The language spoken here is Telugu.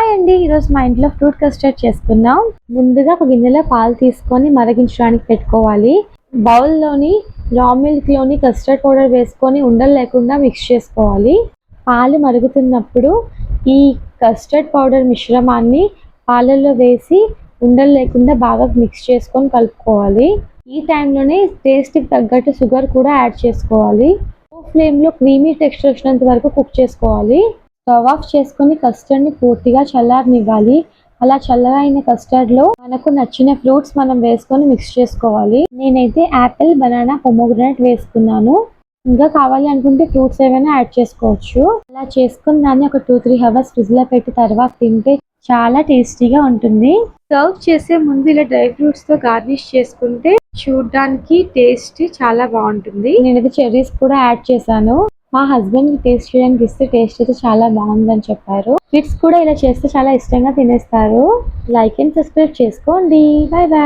హాయ్ అండి, ఈరోజు మా ఇంట్లో ఫ్రూట్ కస్టర్డ్ చేసుకున్నాం. ముందుగా ఒక గిన్నెలో పాలు తీసుకొని మరిగించడానికి పెట్టుకోవాలి. బౌల్లోని రా మిల్క్లోని కస్టర్డ్ పౌడర్ వేసుకొని ఉండలు లేకుండా మిక్స్ చేసుకోవాలి. పాలు మరుగుతున్నప్పుడు ఈ కస్టర్డ్ పౌడర్ మిశ్రమాన్ని పాలల్లో వేసి ఉండలు లేకుండా బాగా మిక్స్ చేసుకొని కలుపుకోవాలి. ఈ టైంలోనే టేస్ట్కి తగ్గట్టు షుగర్ కూడా యాడ్ చేసుకోవాలి. ఫ్లేమ్లో క్రీమీ టెక్స్చర్ వచ్చినంత వరకు కుక్ చేసుకోవాలి. స్టవ్ ఆఫ్ చేసుకొని కస్టర్డ్ని పూర్తిగా చల్లారనివ్వాలి. అలా చల్లరైన కస్టర్డ్లో మనకు నచ్చిన ఫ్రూట్స్ మనం వేసుకొని మిక్స్ చేసుకోవాలి. నేనైతే యాపిల్, బనానా, పొమోగ్రనేట్ వేసుకున్నాను. ఇంకా కావాలి అనుకుంటే ఫ్రూట్స్ ఏమైనా యాడ్ చేసుకోవచ్చు. అలా చేసుకున్న దాన్ని ఒక 2-3 అవర్స్ ఫ్రిడ్జ్లో పెట్టి తర్వాత తింటే చాలా టేస్టీగా ఉంటుంది. సర్వ్ చేసే ముందు ఇలా డ్రై ఫ్రూట్స్తో గార్నిష్ చేసుకుంటే చూడడానికి టేస్ట్ చాలా బాగుంటుంది. నేనైతే చెర్రీస్ కూడా యాడ్ చేశాను. మా హస్బెండ్ టేస్ట్ చేయడానికి ఇస్తే టేస్ట్ అయితే చాలా బాగుందని చెప్పారు. కిడ్స్ కూడా ఇలా చేస్తే చాలా ఇష్టంగా తినేస్తారు. లైక్ అండ్ సబ్స్క్రైబ్ చేసుకోండి. Bye bye.